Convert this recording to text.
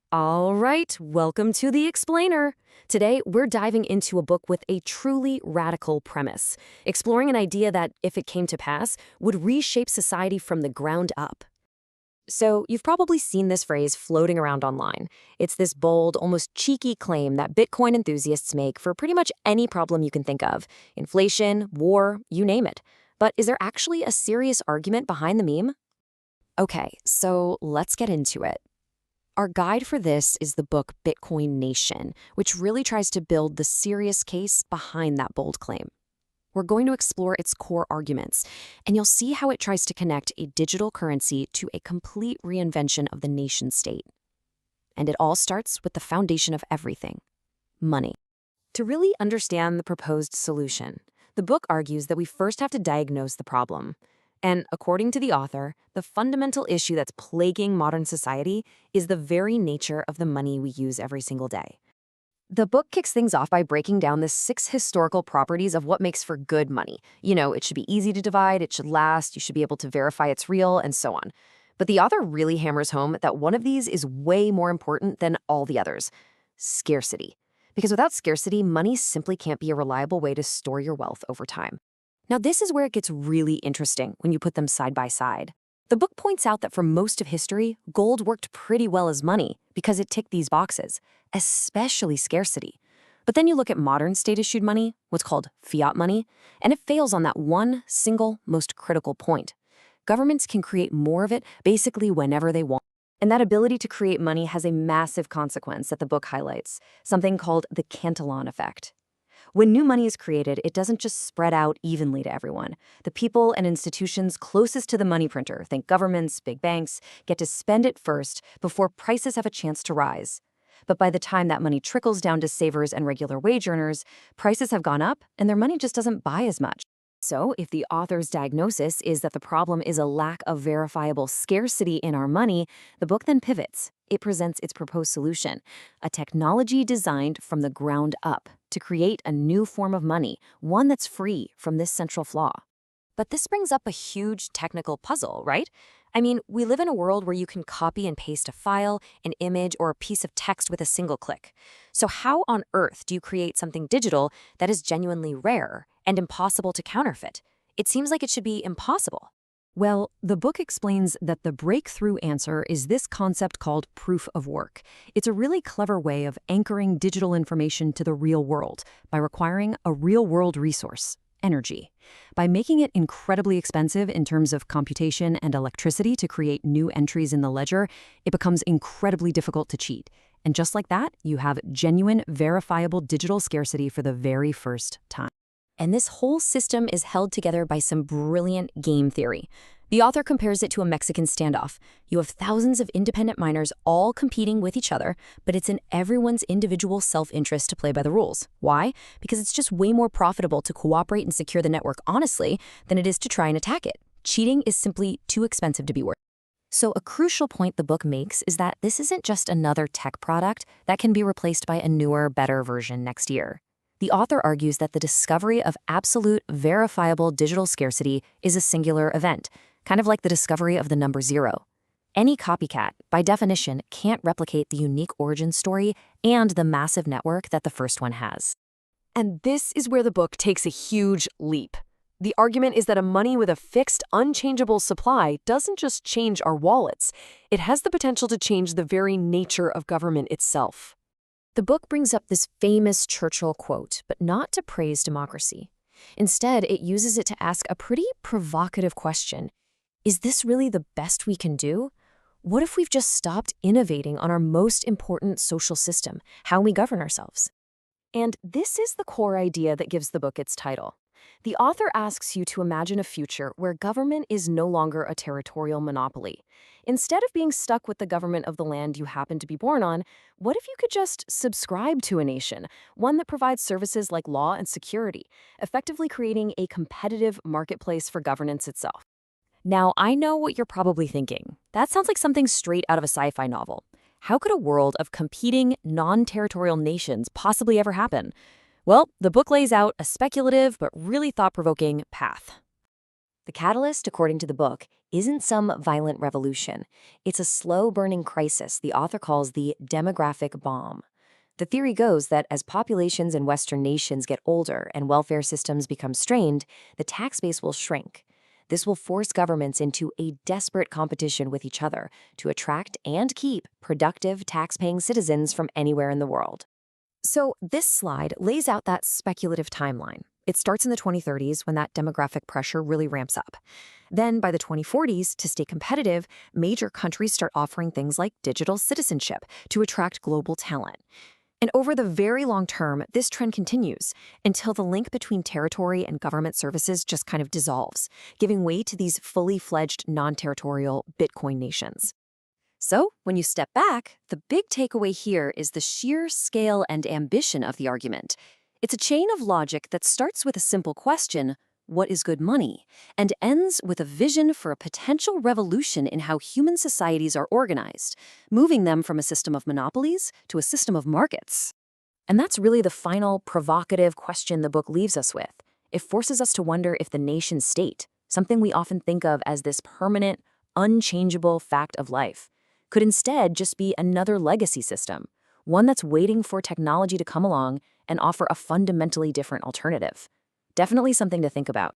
All right, welcome to The Explainer. Today, we're diving into a book with a truly radical premise, exploring an idea that, if it came to pass, would reshape society from the ground up. So, you've probably seen this phrase floating around online. It's this bold, almost cheeky claim that Bitcoin enthusiasts make for pretty much any problem you can think of: inflation, war, you name it. But is there actually a serious argument behind the meme? Okay, so let's get into it. Our guide for this is the book Bitcoin Nation, which really tries to build the serious case behind that bold claim. We're going to explore its core arguments, and you'll see how it tries to connect a digital currency to a complete reinvention of the nation state. And it all starts with the foundation of everything: money. To really understand the proposed solution, the book argues that we first have to diagnose the problem. And according to the author, the fundamental issue that's plaguing modern society is the very nature of the money we use every single day. The book kicks things off by breaking down the 6 historical properties of what makes for good money. It should be easy to divide, it should last, you should be able to verify it's real, and so on. But the author really hammers home that one of these is way more important than all the others: scarcity. Because without scarcity, money simply can't be a reliable way to store your wealth over time. Now, this is where it gets really interesting when you put them side by side. The book points out that for most of history, gold worked pretty well as money because it ticked these boxes, especially scarcity. But then you look at modern state-issued money, what's called fiat money, and it fails on that one single, most critical point. Governments can create more of it basically whenever they want. And that ability to create money has a massive consequence that the book highlights, something called the Cantillon effect. When new money is created, it doesn't just spread out evenly to everyone. The people and institutions closest to the money printer, think governments, big banks, get to spend it first before prices have a chance to rise. But by the time that money trickles down to savers and regular wage earners, prices have gone up and their money just doesn't buy as much. So, if the author's diagnosis is that the problem is a lack of verifiable scarcity in our money, the book then pivots. It presents its proposed solution: a technology designed from the ground up to create a new form of money, one that's free from this central flaw. But this brings up a huge technical puzzle, right? I mean, we live in a world where you can copy and paste a file, an image, or a piece of text with a single click. So how on earth do you create something digital that is genuinely rare and impossible to counterfeit? It seems like it should be impossible. Well, the book explains that the breakthrough answer is this concept called proof of work. It's a really clever way of anchoring digital information to the real world by requiring a real-world resource: energy. By making it incredibly expensive in terms of computation and electricity to create new entries in the ledger, it becomes incredibly difficult to cheat. And just like that, you have genuine, verifiable digital scarcity for the very first time. And this whole system is held together by some brilliant game theory. The author compares it to a Mexican standoff. You have thousands of independent miners all competing with each other, but it's in everyone's individual self-interest to play by the rules. Why? Because it's just way more profitable to cooperate and secure the network honestly than it is to try and attack it. Cheating is simply too expensive to be worth. So a crucial point the book makes is that this isn't just another tech product that can be replaced by a newer, better version next year. The author argues that the discovery of absolute, verifiable digital scarcity is a singular event, kind of like the discovery of the number 0. Any copycat, by definition, can't replicate the unique origin story and the massive network that the first one has. And this is where the book takes a huge leap. The argument is that a money with a fixed, unchangeable supply doesn't just change our wallets. It has the potential to change the very nature of government itself. The book brings up this famous Churchill quote, but not to praise democracy. Instead, it uses it to ask a pretty provocative question. Is this really the best we can do? What if we've just stopped innovating on our most important social system, how we govern ourselves? And this is the core idea that gives the book its title. The author asks you to imagine a future where government is no longer a territorial monopoly. Instead of being stuck with the government of the land you happen to be born on, what if you could just subscribe to a nation, one that provides services like law and security, effectively creating a competitive marketplace for governance itself? Now, I know what you're probably thinking. That sounds like something straight out of a sci-fi novel. How could a world of competing, non-territorial nations possibly ever happen? Well, the book lays out a speculative but really thought-provoking path. The catalyst, according to the book, isn't some violent revolution. It's a slow-burning crisis the author calls the demographic bomb. The theory goes that as populations in Western nations get older and welfare systems become strained, the tax base will shrink. This will force governments into a desperate competition with each other to attract and keep productive, tax-paying citizens from anywhere in the world. So this slide lays out that speculative timeline. It starts in the 2030s when that demographic pressure really ramps up. Then by the 2040s, to stay competitive, major countries start offering things like digital citizenship to attract global talent. And over the very long term, this trend continues until the link between territory and government services just kind of dissolves, giving way to these fully fledged non-territorial Bitcoin nations. So, when you step back, the big takeaway here is the sheer scale and ambition of the argument. It's a chain of logic that starts with a simple question, what is good money, and ends with a vision for a potential revolution in how human societies are organized, moving them from a system of monopolies to a system of markets. And that's really the final, provocative question the book leaves us with. It forces us to wonder if the nation state, something we often think of as this permanent, unchangeable fact of life, could instead just be another legacy system, one that's waiting for technology to come along and offer a fundamentally different alternative. Definitely something to think about.